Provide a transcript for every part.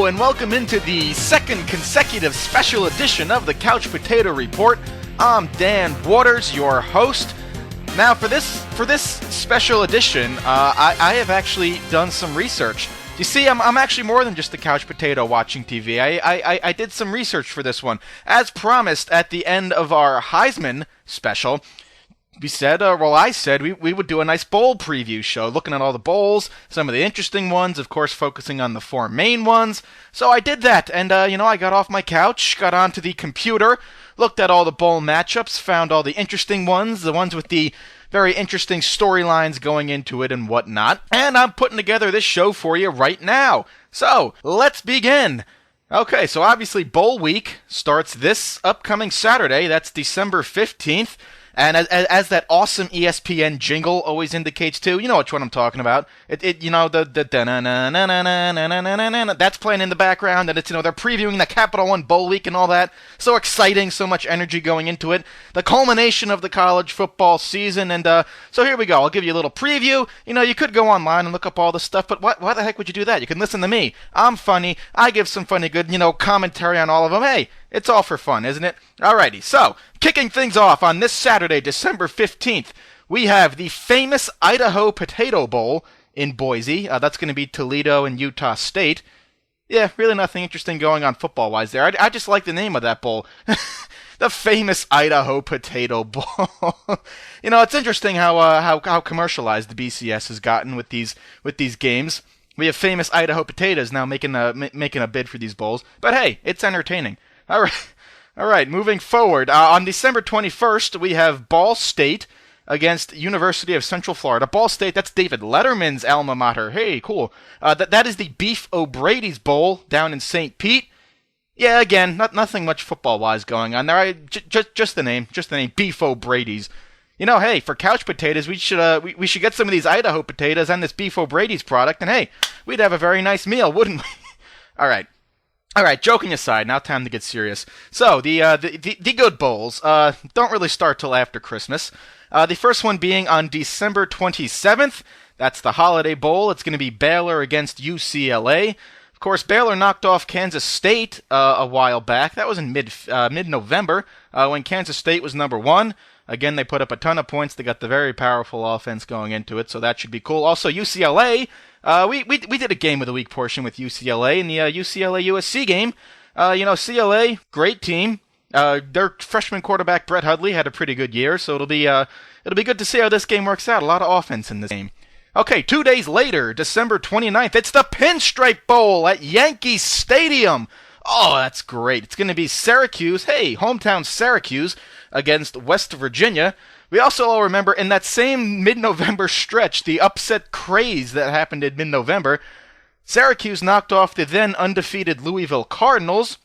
Hello and welcome into the second consecutive special edition of the Couch Potato Report. I'm Dan Waters, your host. Now for this special edition, I have actually done some research. You see, I'm actually more than just a couch potato watching TV. I did some research for this one. As promised at the end of our Heisman special, I said we would do a nice bowl preview show, looking at all the bowls, some of the interesting ones, of course focusing on the four main ones. So I did that, and I got off my couch, got onto the computer, looked at all the bowl matchups, found all the interesting ones, the ones with the very interesting storylines going into it and whatnot, and I'm putting together this show for you right now. So, let's begin. Okay, so obviously Bowl Week starts this upcoming Saturday, that's December 15th, and as that awesome ESPN jingle always indicates too, you know which one I'm talking about. The that's playing in the background, and it's they're previewing the Capital One Bowl Week and all that. So exciting, so much energy going into it. The culmination of the college football season, and so here we go. I'll give you a little preview. You could go online and look up all the stuff, but why the heck would you do that? You can listen to me. I'm funny. I give some funny, good, commentary on all of them. Hey, it's all for fun, isn't it? Alrighty, so, kicking things off on this Saturday, December 15th, we have the famous Idaho Potato Bowl in Boise. That's going to be Toledo and Utah State. Yeah, really nothing interesting going on football-wise there. I just like the name of that bowl. The famous Idaho Potato Bowl. It's interesting how commercialized the BCS has gotten with these games. We have famous Idaho potatoes now making a bid for these bowls. But hey, it's entertaining. All right. Moving forward, on December 21st, we have Ball State against University of Central Florida. Ball State, that's David Letterman's alma mater. Hey, cool. That is the Beef O'Brady's Bowl down in St. Pete. Yeah, again, nothing much football-wise going on there. Just the name, Beef O'Brady's. Hey, for couch potatoes, we should get some of these Idaho potatoes and this Beef O'Brady's product, and hey, we'd have a very nice meal, wouldn't we? All right, joking aside, now time to get serious. So, the good bowls don't really start till after Christmas. The first one being on December 27th. That's the Holiday Bowl. It's going to be Baylor against UCLA. Of course, Baylor knocked off Kansas State a while back. That was in mid-November when Kansas State was number one. Again, they put up a ton of points. They got the very powerful offense going into it, so that should be cool. Also, UCLA, we did a Game of the Week portion with UCLA in the UCLA-USC game. CLA, great team. Their freshman quarterback, Brett Hundley, had a pretty good year, so it'll be good to see how this game works out. A lot of offense in this game. Okay, 2 days later, December 29th, it's the Pinstripe Bowl at Yankee Stadium. Oh, that's great. It's going to be Syracuse, hey, hometown Syracuse, against West Virginia. We also all remember in that same mid-November stretch, the upset craze that happened in mid-November, Syracuse knocked off the then undefeated Louisville Cardinals,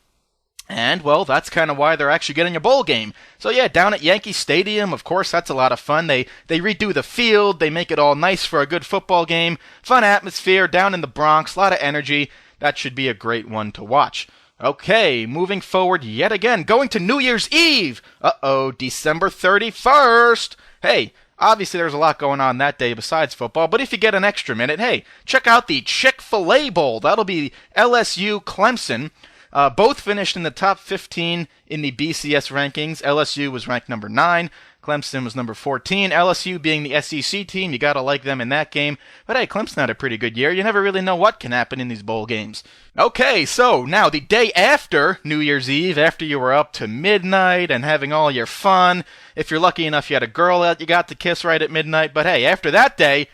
and, well, that's kind of why they're actually getting a bowl game. So yeah, down at Yankee Stadium, of course, that's a lot of fun. They redo the field, they make it all nice for a good football game, fun atmosphere, down in the Bronx, a lot of energy. That should be a great one to watch. Okay, moving forward yet again, going to New Year's Eve. December 31st. Hey, obviously there's a lot going on that day besides football, but if you get an extra minute, hey, check out the Chick-fil-A Bowl. That'll be LSU Clemson. Both finished in the top 15 in the BCS rankings. LSU was ranked number 9. Clemson was number 14. LSU being the SEC team, you gotta like them in that game. But hey, Clemson had a pretty good year. You never really know what can happen in these bowl games. Okay, so now the day after New Year's Eve, after you were up to midnight and having all your fun, if you're lucky enough you had a girl that you got to kiss right at midnight, but hey, after that day,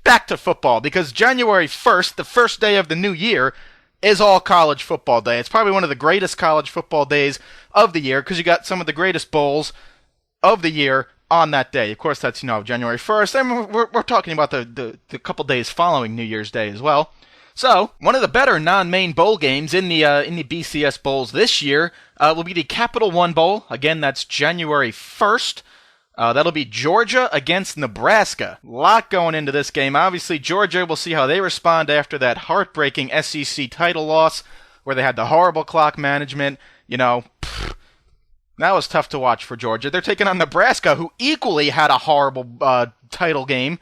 back to football, because January 1st, the first day of the new year, is all college football day. It's probably one of the greatest college football days of the year, because you got some of the greatest bowls of the year on that day. Of course, that's, January 1st, and we're talking about the couple days following New Year's Day as well. So, one of the better non-main bowl games in the BCS bowls this year will be the Capital One Bowl. Again, that's January 1st. That'll be Georgia against Nebraska. A lot going into this game. Obviously, Georgia, we'll see how they respond after that heartbreaking SEC title loss, where they had the horrible clock management. That was tough to watch for Georgia. They're taking on Nebraska, who equally had a horrible title game,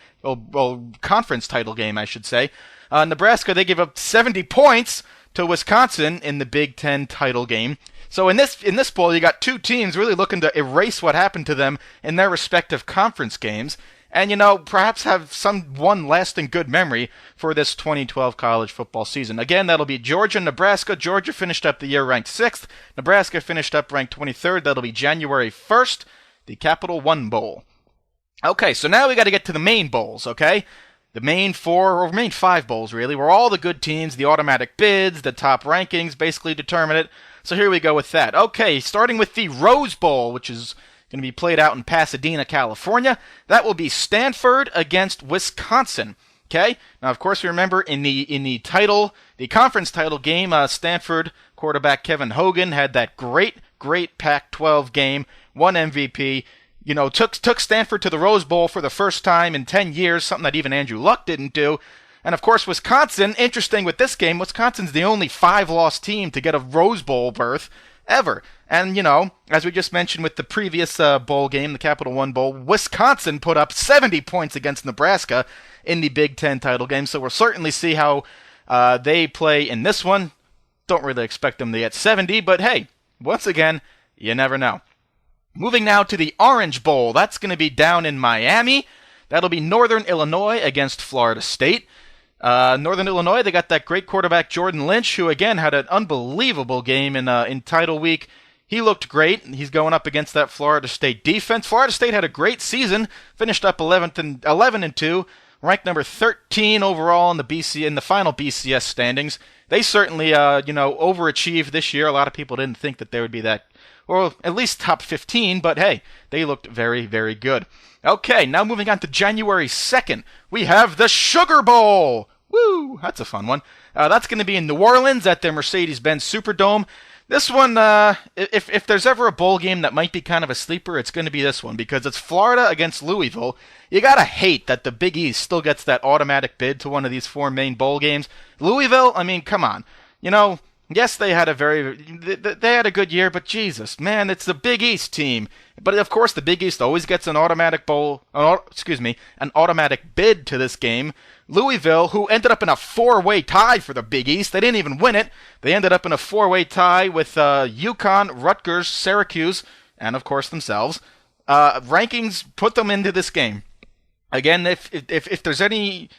conference title game, I should say. Nebraska, they gave up 70 points to Wisconsin in the Big Ten title game. So in this bowl, you got two teams really looking to erase what happened to them in their respective conference games, and perhaps have one lasting good memory for this 2012 college football season. Again, that'll be Georgia, Nebraska. Georgia finished up the year ranked 6th. Nebraska finished up ranked 23rd. That'll be January 1st, the Capital One Bowl. Okay, so now we got to get to the main bowls, okay? The main 4, or main 5 bowls, really, where all the good teams, the automatic bids, the top rankings basically determine it. So here we go with that. Okay, starting with the Rose Bowl, which is going to be played out in Pasadena, California. That will be Stanford against Wisconsin. Okay? Now, of course, we remember in the conference title game, Stanford quarterback Kevin Hogan had that great Pac-12 game, won MVP. Took Stanford to the Rose Bowl for the first time in 10 years, something that even Andrew Luck didn't do. And of course, Wisconsin, interesting with this game, Wisconsin's the only 5-loss team to get a Rose Bowl berth ever. And, as we just mentioned with the previous bowl game, the Capital One Bowl, Wisconsin put up 70 points against Nebraska in the Big Ten title game. So we'll certainly see how they play in this one. Don't really expect them to get 70, but hey, once again, you never know. Moving now to the Orange Bowl. That's going to be down in Miami. That'll be Northern Illinois against Florida State. Northern Illinois, they got that great quarterback Jordan Lynch, who again had an unbelievable game in title week. He looked great. He's going up against that Florida State defense. Florida State had a great season, finished up 11-2, ranked number 13 overall in the final BCS standings. They certainly overachieved this year. A lot of people didn't think that they would be that, or at least top 15, but hey, they looked very, very good. Okay, now moving on to January 2nd, we have the Sugar Bowl. Woo, that's a fun one. That's going to be in New Orleans at the Mercedes-Benz Superdome. This one, if there's ever a bowl game that might be kind of a sleeper, it's going to be this one, because it's Florida against Louisville. You gotta hate that the Big East still gets that automatic bid to one of these 4 main bowl games. Louisville, I mean, come on. Yes, they had a good year, but Jesus, man, it's the Big East team. But of course, the Big East always gets an automatic bid to this game. Louisville, who ended up in a 4-way tie for the Big East, they didn't even win it. They ended up in a 4-way tie with UConn, Rutgers, Syracuse, and of course themselves. Rankings put them into this game. Again, if there's any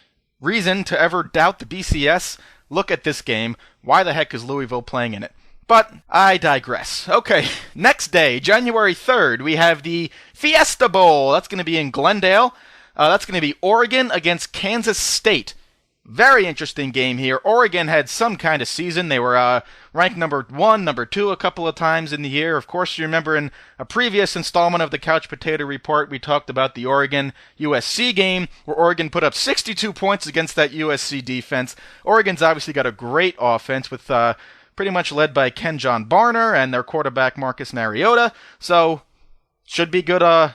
reason to ever doubt the BCS, look at this game. Why the heck is Louisville playing in it? But I digress. Okay, next day, January 3rd, we have the Fiesta Bowl. That's going to be in Glendale. That's going to be Oregon against Kansas State. Very interesting game here. Oregon had some kind of season. They were ranked number 1, number 2 a couple of times in the year. Of course, you remember in a previous installment of the Couch Potato Report, we talked about the Oregon-USC game, where Oregon put up 62 points against that USC defense. Oregon's obviously got a great offense with pretty much led by Ken John Barner and their quarterback Marcus Mariota. So should be good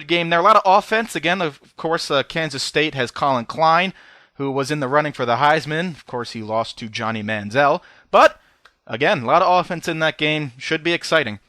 game there. A lot of offense. Again, of course, Kansas State has Colin Klein, who was in the running for the Heisman. Of course, he lost to Johnny Manziel. But, again, a lot of offense in that game. Should be exciting.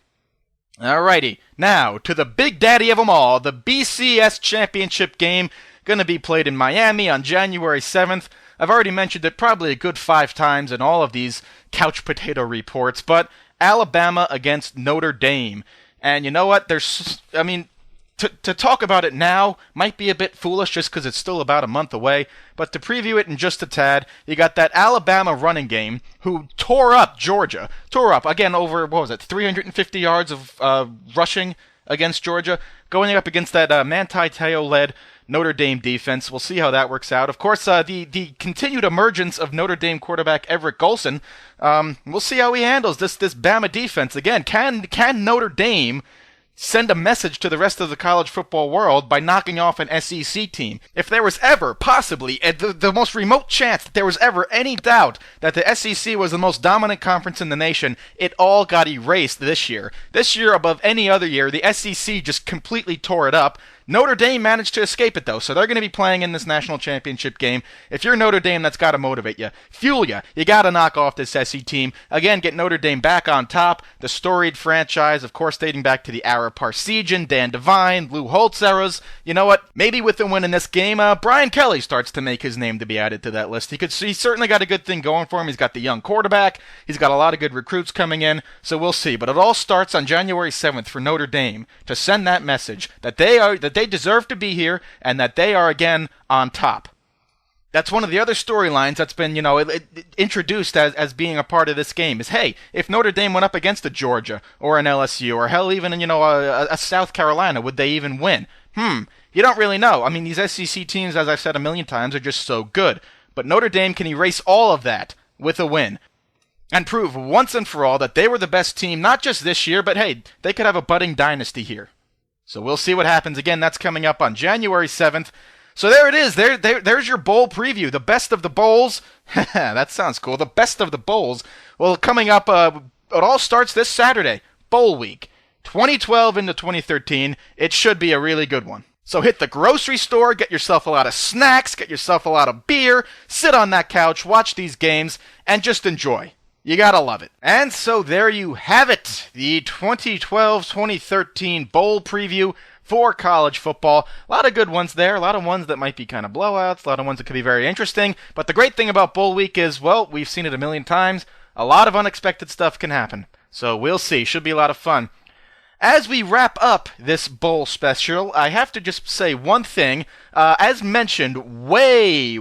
Alrighty, now to the big daddy of them all, the BCS Championship game. Going to be played in Miami on January 7th. I've already mentioned it probably a good 5 times in all of these Couch Potato Reports, but Alabama against Notre Dame. And you know what? To talk about it now might be a bit foolish just because it's still about a month away, but to preview it in just a tad, you got that Alabama running game who tore up Georgia. Again, over, 350 yards of rushing against Georgia, going up against that Manti Te'o-led Notre Dame defense. We'll see how that works out. Of course, the continued emergence of Notre Dame quarterback Everett Golson, we'll see how he handles this Bama defense. Again, can Notre Dame send a message to the rest of the college football world by knocking off an SEC team? If there was ever, possibly, the most remote chance that there was ever any doubt that the SEC was the most dominant conference in the nation, it all got erased this year. This year, above any other year, the SEC just completely tore it up. Notre Dame managed to escape it, though, so they're going to be playing in this national championship game. If you're Notre Dame, that's got to motivate you, fuel you. You got to knock off this SC team. Again, get Notre Dame back on top. The storied franchise, of course, dating back to the Ara Parseghian, Dan Devine, Lou Holtz eras. You know what? Maybe with the win in this game, Brian Kelly starts to make his name to be added to that list. He's certainly got a good thing going for him. He's got the young quarterback. He's got a lot of good recruits coming in, so we'll see. But it all starts on January 7th for Notre Dame to send that message that they deserve to be here and that they are again on top. That's one of the other storylines that's been, introduced as being a part of this game is, hey, if Notre Dame went up against a Georgia or an LSU or hell even, a South Carolina, would they even win? You don't really know. I mean, these SEC teams, as I've said a million times, are just so good. But Notre Dame can erase all of that with a win and prove once and for all that they were the best team, not just this year, but hey, they could have a budding dynasty here. So we'll see what happens. Again, that's coming up on January 7th. So there it is. There's your bowl preview. The best of the bowls. That sounds cool. The best of the bowls. Well, coming up, it all starts this Saturday. Bowl week. 2012 into 2013. It should be a really good one. So hit the grocery store, get yourself a lot of snacks, get yourself a lot of beer, sit on that couch, watch these games, and just enjoy. You gotta love it. And so there you have it. The 2012-2013 bowl preview for college football. A lot of good ones there. A lot of ones that might be kind of blowouts. A lot of ones that could be very interesting. But the great thing about bowl week is, well, we've seen it a million times. A lot of unexpected stuff can happen. So we'll see. Should be a lot of fun. As we wrap up this bowl special, I have to just say one thing. As mentioned, way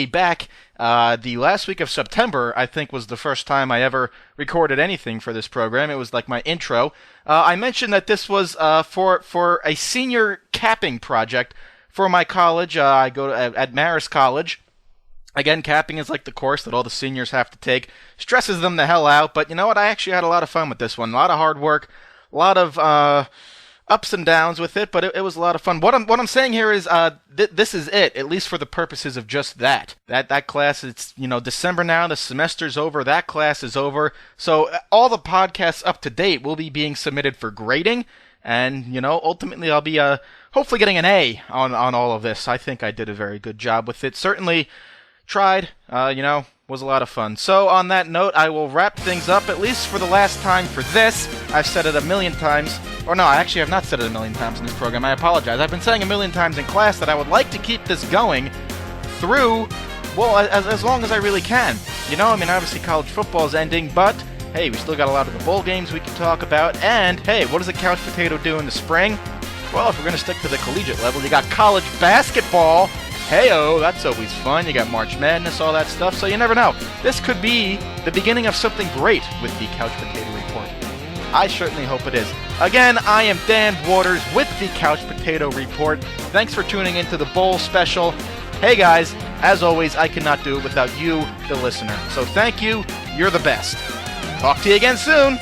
back, the last week of September, I think, was the first time I ever recorded anything for this program. It was like my intro. I mentioned that this was for a senior capping project for my college. I go at Marist College. Again, capping is like the course that all the seniors have to take. Stresses them the hell out, but you know what? I actually had a lot of fun with this one. A lot of hard work. A lot of ups and downs with it, but it was a lot of fun. What I'm saying here is this is it, at least for the purposes of just that. That class, it's December now, the semester's over, that class is over. So all the podcasts up to date will be being submitted for grading, and ultimately I'll be hopefully getting an A on all of this. I think I did a very good job with it. Certainly tried, was a lot of fun. So on that note, I will wrap things up, at least for the last time for this. I've said it a million times. Or no, I actually have not said it a million times in this program. I apologize. I've been saying a million times in class that I would like to keep this going through, well, as long as I really can. Obviously college football is ending, but hey, we still got a lot of the bowl games we can talk about. And hey, what does a couch potato do in the spring? Well, if we're going to stick to the collegiate level, you got college basketball. Hey-oh, that's always fun. You got March Madness, all that stuff, so you never know. This could be the beginning of something great with the Couch Potato Report. I certainly hope it is. Again, I am Dan Waters with the Couch Potato Report. Thanks for tuning into the Bowl Special. Hey guys, as always, I cannot do it without you, the listener. So thank you, you're the best. Talk to you again soon.